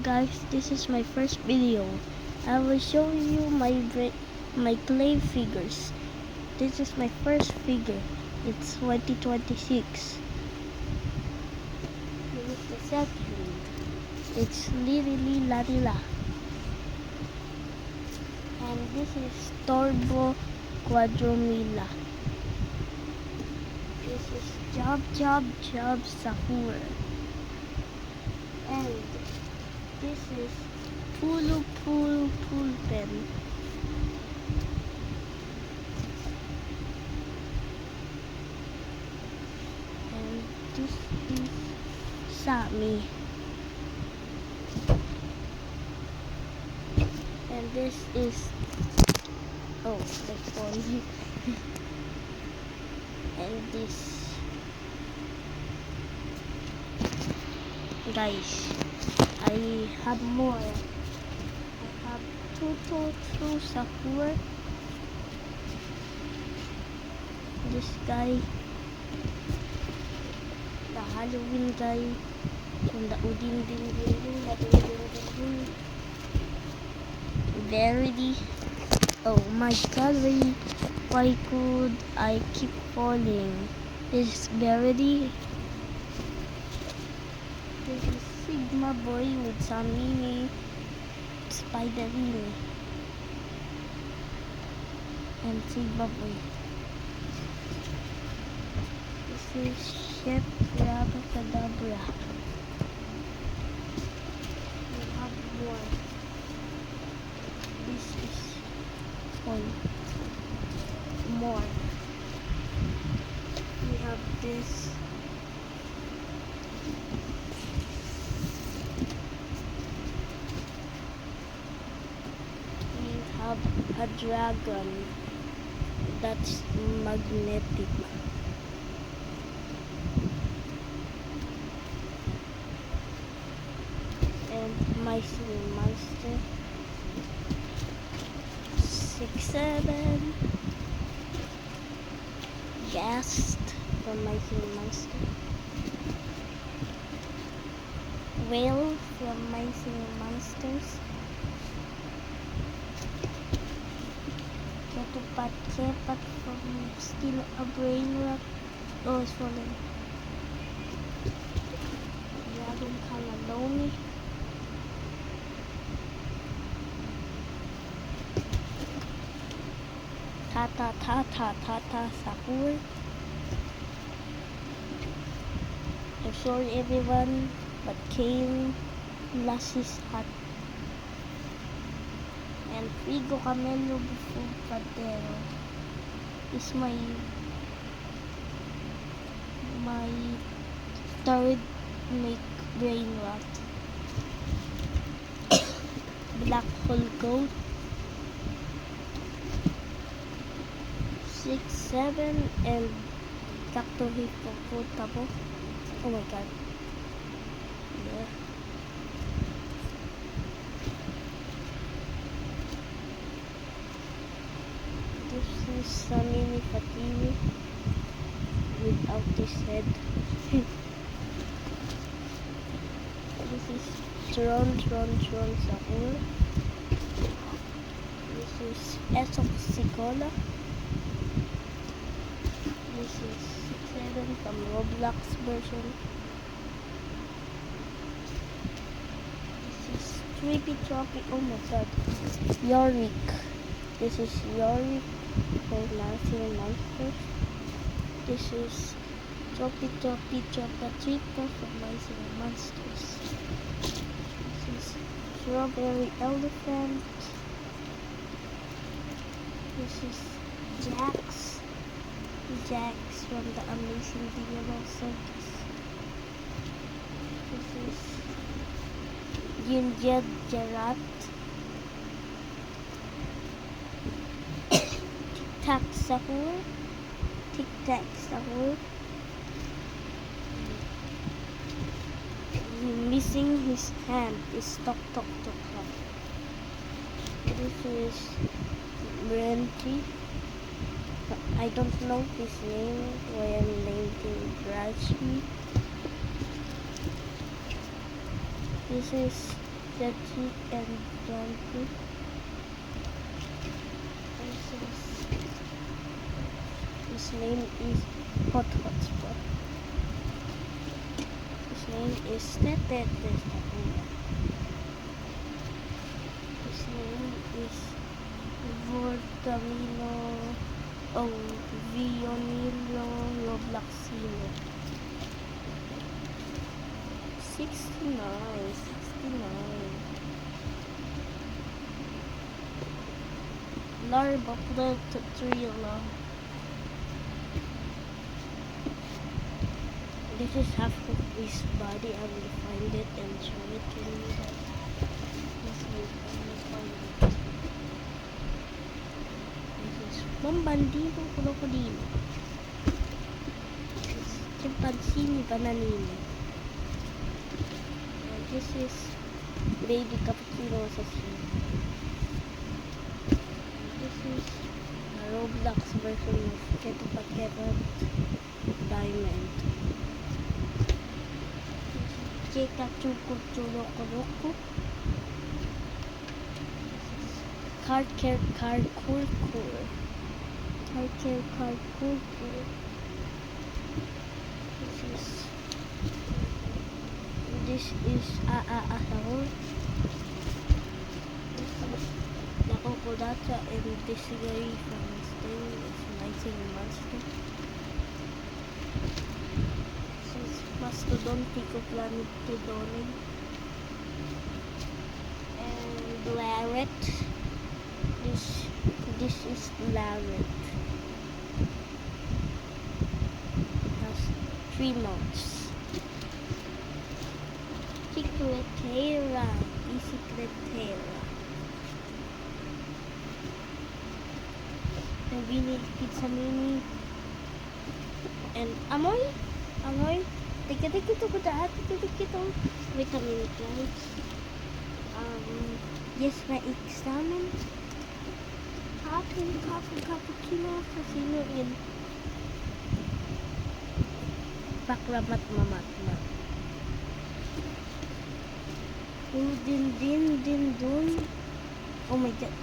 guys, this is my first video. I will show you my clay figures. This is my first figure. It's 2026. This is the second. It's Lily Lalila. And this is Turbo Quadromila. This is Job Sahur. And this is Pulu Pulpen. And this is Sami. And this is the phone. And this, guys, I have more. I have Tutu Sahur. This guy, the Halloween guy, from the Udin Din. Verity. Oh my god, why could I keep falling? This is Verity. This is Sigma Boy with some mini Spiderine. And Sigma Boy. This is Chef Rabacadabra. We have more. This is more. We have this. We have a dragon that's magnetic. And my Singing Monster. 6-7. Ghast from My Singing Monster. Whale from My Singing Monsters. Ketupat from Still a Brain Rock. Oh, it's falling. Dragon Kalalomi. Tata Sahur. I'm sorry everyone, but Kane Lassie's hot. And Figo Camelo Bufo Padero is my third make brain rot. Black Hole Goat. 6-7 and Cacto Hippopotamo. Oh my god. Yeah. This is Samini Fatimi without his head. This is Tron Sahur. This is Esoxicola. This is 6-7 from Roblox version. This is Trippy Troppy. Oh my god. Yorick. This is Yorick for Nancy Monsters. This is Troppy Trippa from Nancy Monsters. This is Strawberry Elephant. This is Jax from the Amazing Dinero Circus. This is Ginger Gerard. Tic Tac Sahur. Missing his hand is Tok. This is Brenty. I don't know his name when named him Brashmi. This is Zedgy and Jumpy. His name is Hot Hotspot. His name is Tete. His name is Vortamino. Oh, Vionilo Robloxino. 69. Larva Platotrilla. This is half of his body. I will find it and show it to you guys. Yes, I will find it. This is Bombandino Crocodile. This is Chimpanzini Bananini. And this is Baby Cappuccino Assassino. This is a Roblox version of Keto Diamond. Cheka Chuku Churoko. Karker Karkurkur. This is Ahahahahor. Nakokodata and Disagree from Stay is 19 Monster. This is Mastodon Picoplanetodon. And Larret. This is Larret. Has 3 mouths. Secretera. Nabili Pizza Mini. And Amoy. Tika-tika ko dahil. Wait a minute, guys. Yes, my examen. Cappuccino Assassino in Bakramat Mamatma. Din dun. Oh my god.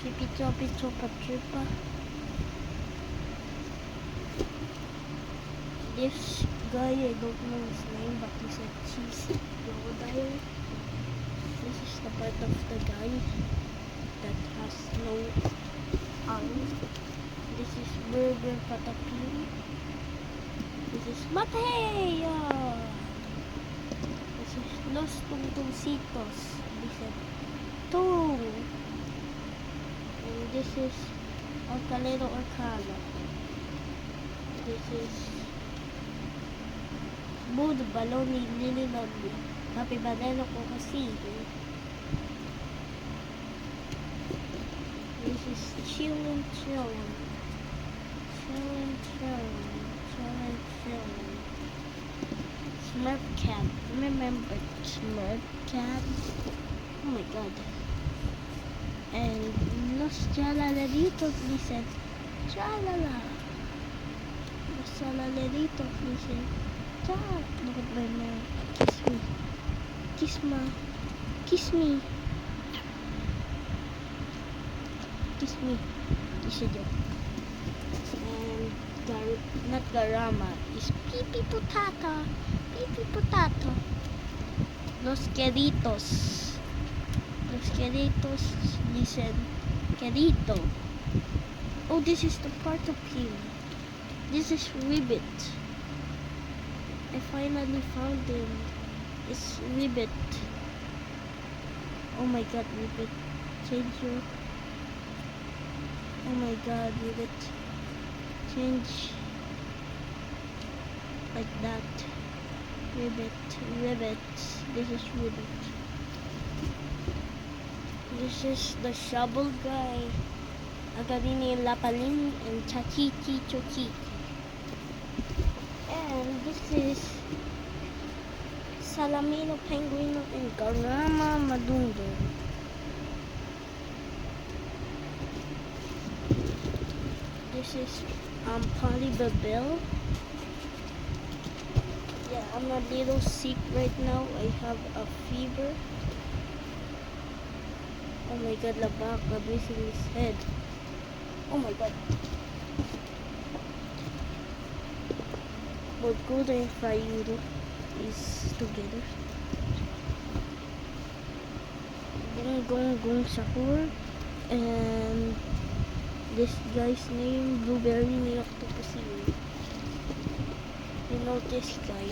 Chippy Chopa Tripa. This guy, I don't know his name, but he said cheesy crocodile. This is the part of the guy that has no arm. This is Burger Patapin. This is Mateo. This is Los Tungtungcitos. This is Tung. And this is Alcalero Arcana. This is Mood Baloney Lily Lovely. Happy Banana ko kasi. This is Chillin'. Smurf Cat. Remember Smurf Cat? Oh my god. And Los Chalaleritos listen. Chalala. Los Chalaleritos listen. Chal. Look at my mouth. Kiss me. Kiss me. Kiss you. And not Garama. Is Pipi Potato. Los Queritos, listen. Querito. Oh, this is the part of him. This is Ribbit. I finally found him. It's Ribbit. Oh my god, Ribbit. Change your... Oh my god, Ribbit. Change like that. Ribbit. This is Ribbit. This is the shovel guy. Agarini Lapalin and Chachichi Chochi. And this is Salamino Penguino and Garama Madundo. This is Polly Babel. Yeah. I'm a little sick right now. I have a fever. Oh my god, Labaka missing his head. Oh my god. But Golden and Fayuro is together. Gong Gong Gong Sahur. And this guy's name, Blueberry ni Octopusino. You know this guy.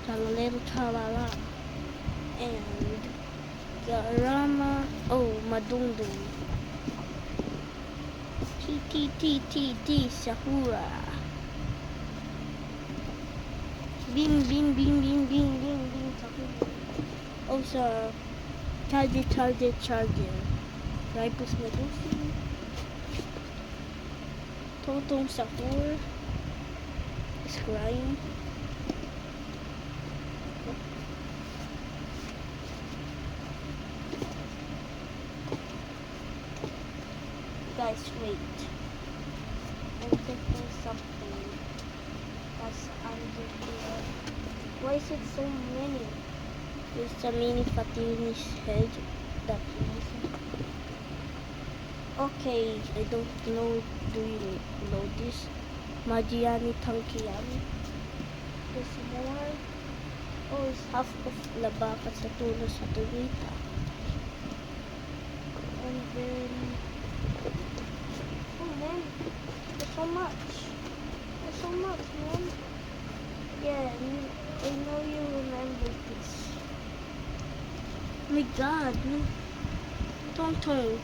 Tralalero Tralala. And Garama. Oh, Madungdung. T Sahura. Bing Sahura. Also, Charger. Ripus Medusi. Totong Sahur is crying. Guys, wait. I'm thinking something that's under here. Why is it so many? There's a mini Fatini's head that is. Okay, I don't know. Do you know this? Magiani Tangkiani. There's more. Oh, it's half of Labaka sa Tulo sa Tugita. And then, oh man, there's so much. There's so much, man. Yeah, I know you remember this. Oh my god, man. Tonton,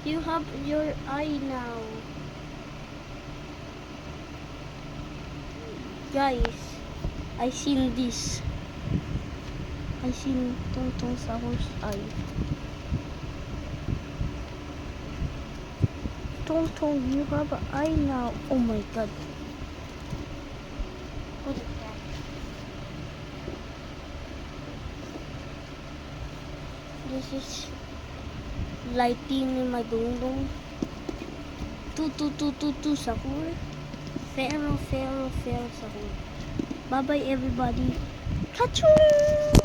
you have your eye now. Guys, I seen this. I seen Tonton Sahur's eye. Tonton, you have an eye now. Oh my god. What is that? This is lighting in my dong. Tu Sahur. Pharaoh Sahur. Bye bye everybody. Catch you!